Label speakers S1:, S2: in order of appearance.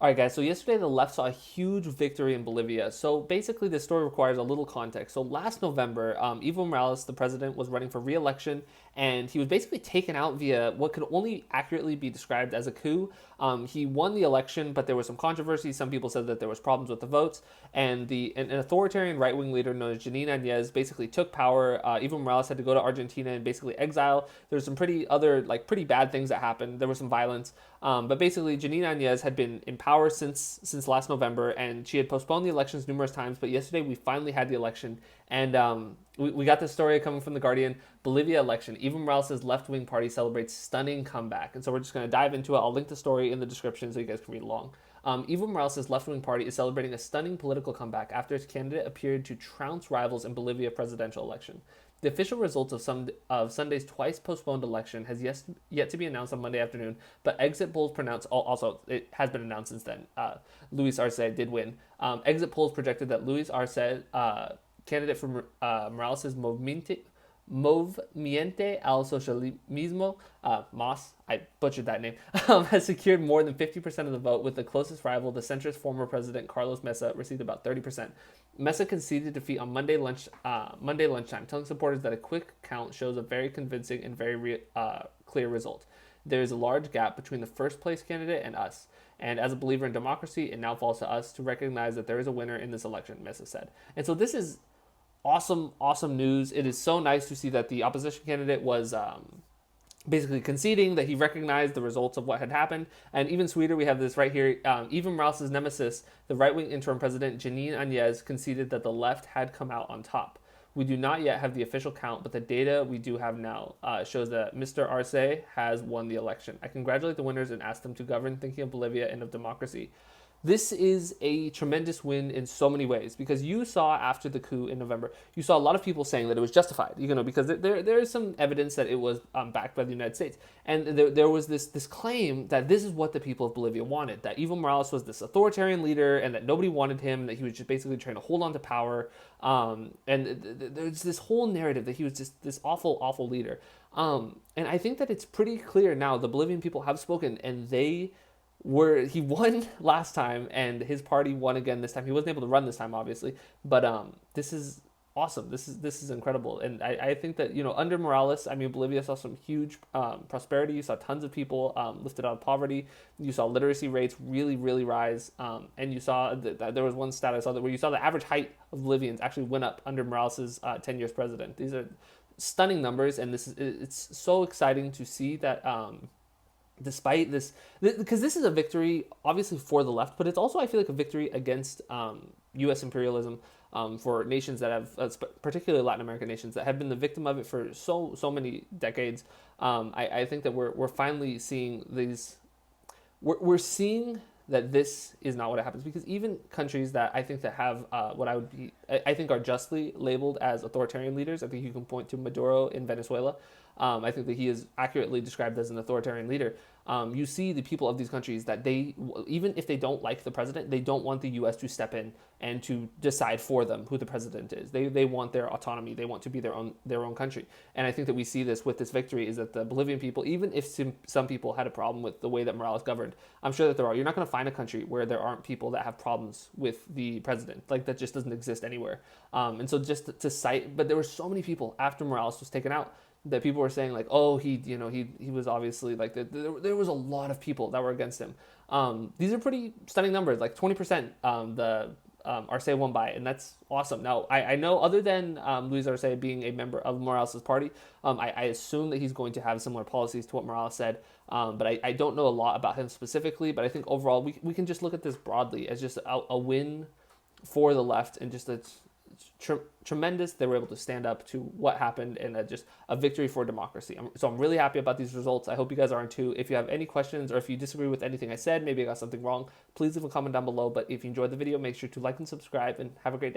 S1: All right, guys. So yesterday the left saw a huge victory in Bolivia. So basically, this story requires a little context. So last November, Evo Morales, the president, was running for re-election, and he was basically taken out via what could only accurately be described as a coup. He won the election, but there was some controversy. Some people said that there was problems with the votes, and an authoritarian right-wing leader known as Janine Áñez basically took power. Evo Morales had to go to Argentina and basically exile. There's some pretty bad things that happened. There was some violence. But basically, Janine Áñez had been in power since last November, and she had postponed the elections numerous times. But yesterday, we finally had the election, and we got this story coming from the Guardian. Bolivia election. Evo Morales' left-wing party celebrates stunning comeback, and so we're just going to dive into it. I'll link the story in the description so you guys can read along. Evo Morales' left-wing party is celebrating a stunning political comeback after its candidate appeared to trounce rivals in Bolivia presidential election. The official results of Sunday's twice postponed election has yet to be announced on Monday afternoon, but exit polls pronounce also it has been announced since then. Luis Arce did win. Exit polls projected that Luis Arce, candidate for Morales' Movimiento al Socialismo, Moss, I butchered that name, has secured more than 50% of the vote, with the closest rival, the centrist former president Carlos Mesa, received about 30%. Mesa conceded defeat on Monday lunchtime, telling supporters that a quick count shows a very convincing and clear result. There is a large gap between the first place candidate and us. And as a believer in democracy, it now falls to us to recognize that there is a winner in this election, Mesa said. And so this is awesome news. It is so nice to see that the opposition candidate was basically conceding that he recognized the results of what had happened. And even sweeter, we have this right here. Even Morales' nemesis, the right-wing interim president Janine Áñez, conceded that the left had come out on top. We do not yet have the official count, but the data we do have now shows that Mr. Arce has won the election. I congratulate the winners and ask them to govern thinking of Bolivia and of democracy. This is a tremendous win in so many ways, because you saw after the coup in November, you saw a lot of people saying that it was justified, because there is some evidence that it was backed by the United States. And there was this claim that this is what the people of Bolivia wanted, that Evo Morales was this authoritarian leader and that nobody wanted him, that he was just basically trying to hold on to power. There's this whole narrative that he was just this awful leader. And I think that it's pretty clear now the Bolivian people have spoken, and he won last time and his party won again this time. He wasn't able to run this time, obviously, but this is awesome. This is incredible, and I think that under Morales, I mean, Bolivia saw some huge prosperity. You saw tons of people lifted out of poverty. You saw literacy rates really rise, and you saw that there was one stat I saw where you saw the average height of Bolivians actually went up under Morales' 10 years president. These are stunning numbers, and it's so exciting to see that. Despite this, because this is a victory obviously for the left, but it's also, I feel like, a victory against U.S. imperialism, for nations that have, particularly Latin American nations, that have been the victim of it for so many decades. I think that we're finally seeing these. We're seeing that this is not what happens, because even countries that I think that have what I think are justly labeled as authoritarian leaders. I think you can point to Maduro in Venezuela. I think that he is accurately described as an authoritarian leader. You see the people of these countries that even if they don't like the president, they don't want the U.S. to step in and to decide for them who the president is. They want their autonomy. They want to be their own country. And I think that we see this with this victory, is that the Bolivian people, even if some people had a problem with the way that Morales governed, I'm sure that there are. You're not going to find a country where there aren't people that have problems with the president. Like, that just doesn't exist anywhere. And so just to cite, but there were so many people after Morales was taken out that people were saying, like, oh, he was obviously like there was a lot of people that were against him. These are pretty stunning numbers, like 20%. The Arce won by, and that's awesome. Now, I know, other than Luis Arce being a member of Morales' party, I assume that he's going to have similar policies to what Morales said. But I don't know a lot about him specifically. But I think overall we can just look at this broadly as just a win for the left, and just tremendous. They were able to stand up to what happened, and just a victory for democracy. So I'm really happy about these results. I hope you guys are too. If you have any questions, or if you disagree with anything I said, maybe I got something wrong, please leave a comment down below. But if you enjoyed the video, make sure to like and subscribe, and have a great day.